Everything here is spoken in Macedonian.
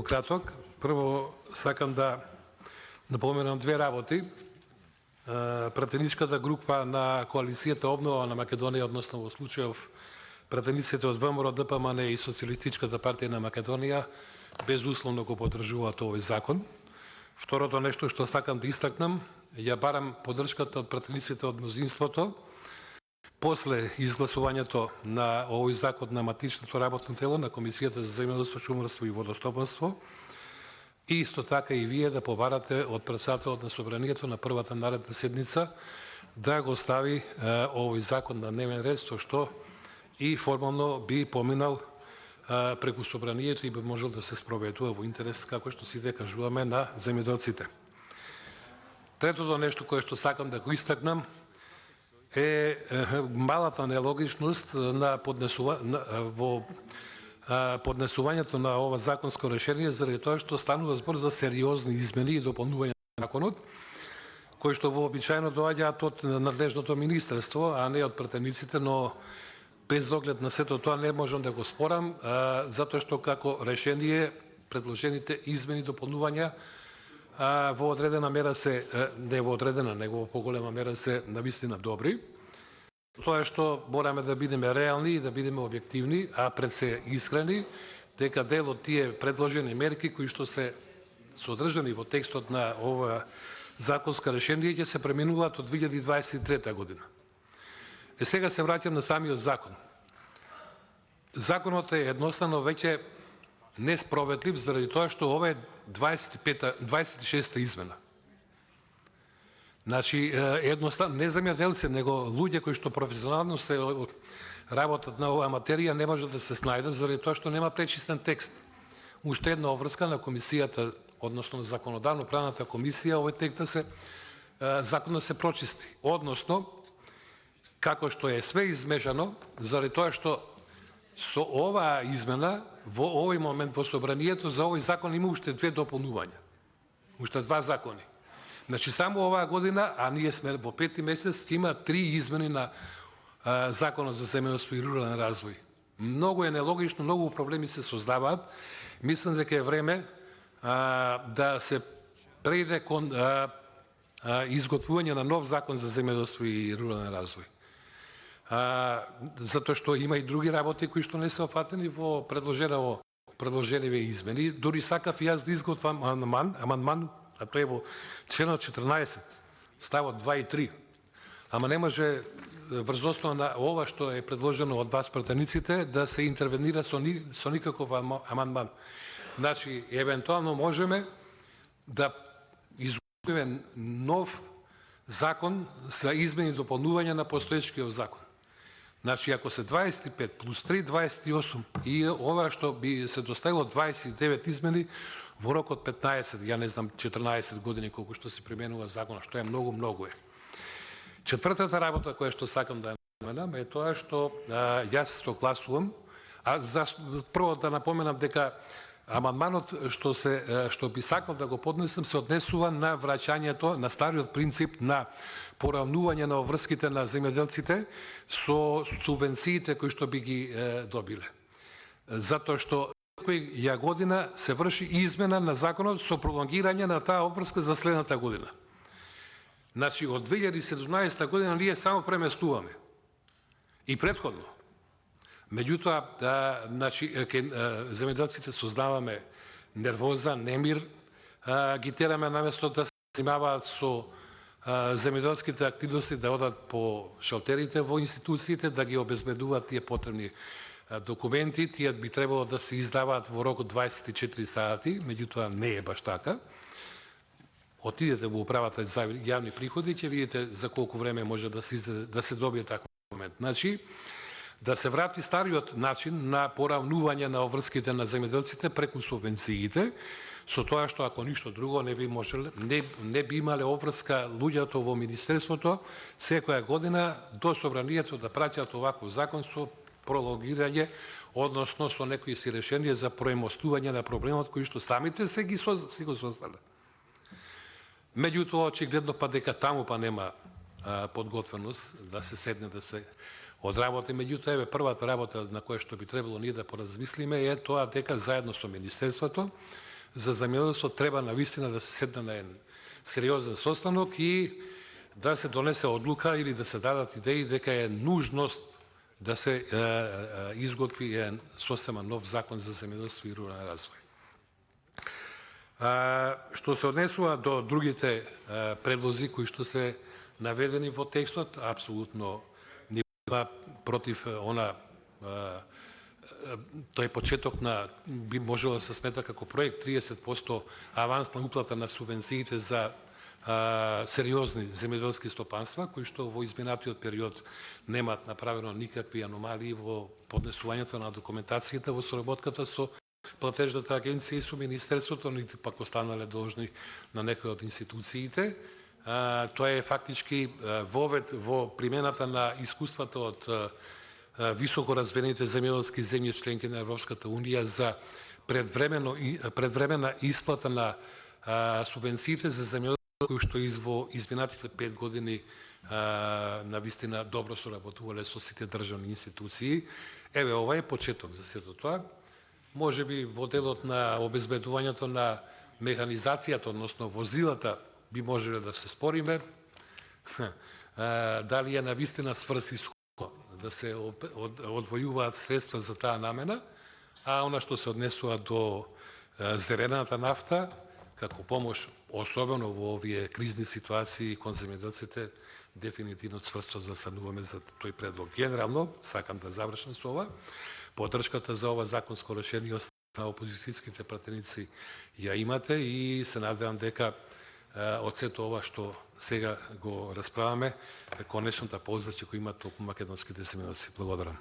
краток. Прво сакам да напоменам две работи. Пратеничката група на коалицијата Обнова на Македонија, односно во случајов пратениците од ВМРО, ДПМН и Социјалистичката партија на Македонија безусловно го поддржуваат овој закон. Второто нешто што сакам да истакнам, ја барам поддршката од пратениците од мнозинството после изгласувањето на овој закон на матичното работно тело на Комисијата за земјоделство, шумарство и водостопанство. И исто така и вие да побарате од председателот на Собранието на првата наредна седница да го стави овој закон на дневен ред, со што и формално би поминал преку Собранието и би можел да се спроведува во интерес, како што сите кажуваме, на земјоделците. Третото нешто кое што сакам да го истакнам е малата нелогичност на поднесувањето на ова законско решение, заради тоа што станува збор за сериозни измени и дополнување на законот, кои што вообичаено доаѓаат од надлежното министерство, а не од пратениците, но без оглед на сето тоа не можам да го спорам, затоа што како решение предложените измени и дополнувања во одредена мера се, не во одредена, него во поголема мера се навистина добри. Тоа што мораме да бидеме реални и да бидеме објективни, а пред се искрени, дека дел од тие предложени мерки кои што се содржани во текстот на ова законска решение ќе се преминуваат од 2023 година. Сега се враќам на самиот закон. Законот е едноставно веќе несправедлив заради тоа што ова е 26-та измена. Значи, едноставно, не земјоделци, него луѓе кои што професионално се работат на оваа материја не можат да се снајдат заради тоа што нема пречистен текст. Уште една обврска на комисијата, односно законодавно-правната комисија, овој текст да се законот се прочисти. Односно, како што е све измешано, заради тоа што со оваа измена во овој момент во Собранието за овој закон има уште две дополнувања. Уште два закони. Значи, само оваа година, а ние сме во пети месец, има 3 измени на Законот за земјоделство и рурален развој. Многу е нелогично, многу проблеми се создаваат. Мислам дека е време да се преиде кон изготвување на нов Закон за земјоделство и рурален развој. Затоа што има и други работи кои што не се опфатени во предложениве измени. Дури сакав и јас да изготвам амандман, а тоа е во членот 14, ставот 2 и 3. Ама не може врз основа на ова што е предложено од вас пратениците да се интервенира со никаков амандман. Значи, евентуално можеме да изготвиме нов закон за измени и дополнување на постоечкиот закон. Значи, ако се 25 плюс 3, 28 и ова што би се доставило 29 измени во рок од 15, ја не знам, 14 години колку што се применува законот, што е многу е. Четвртата работа која што сакам да наменам е тоа што јас согласувам, прво да напоменам дека амандманот што би сакал да го поднесам се однесува на враќањето на стариот принцип на поравнување на обврските на земјоделците со субвенциите кои што би ги добиле. Затоа што ја година се врши измена на законот со пролонгирање на таа обврска за следната година. Значи, од 2017 година ние само преместуваме. И претходно. Меѓутоа, значи, земјоделците создаваме нервоза, немир, ги тераме наместо да се занимаваат со земјоделските активности, да одат по шалтерите во институциите, да ги обезбедуваат тие потребни документи, тие би требало да се издаваат во рок од 24 сати, меѓутоа не е баш така. Отидете во управата за јавни приходи, ќе видите за колку време може да се добие таков документ. Значи, да се врати стариот начин на поравнување на обврските на земјоделците преку субвенциите, со тоа што ако ништо друго не би имале обврска луѓето во министерството секоја година до Собранието да праќаат оваков закон со прологирање, односно со некои си решенија за премостување на проблемот кои што самите си го создале. Меѓутоа, очигледно дека таму нема подготвеност да се седне да се одработи. Меѓутоа, првата работа на која што би требало ние да поразмислиме е тоа дека заедно со Министерството за земјоделство треба навистина да се седне на еден сериозен состанок и да се донесе одлука или да се дадат идеи дека е нужност да се изготви еден сосема нов закон за земјоделство и рурален развој. Што се однесува до другите предлози кои што се наведени во текстот, апсолутно нема против тој почеток на би можело да се смета како проект 30% авансна уплата на субвенциите за сериозни земјоделски стопанства, кои што во изминатиот период немаат направено никакви аномалии во поднесувањето на документацијата во соработката со платежната агенција и со Министерството, нити пак останале должни на некои од институциите. Тоа е фактички вовед во примената на искуството од високо развиените земјоделски земји членки на Европската унија за предвремена исплата на субвенциите за земјоделство кои што во изминатите 5 години навистина добро соработувале со сите државни институции. Еве, ова е почеток за сето тоа. Може би во делот на обезбедувањето на механизацијата, односно возилата, би можеле да се спориме. Дали е навистина сврсисходно да се одвојуваат средства за таа намена, а она што се однесува до зелената нафта, како помош, особено во овие кризни ситуации кон земјоделците, дефинитивно цврсто застануваме за тој предлог. Генерално, сакам да завршам со ова, поддршката за ова законско решение на опозицијските пратеници ја имате и се надевам дека од сето ова што сега го расправаме, конечно да полза ќе го имат токму македонските земјоделци. Благодарам.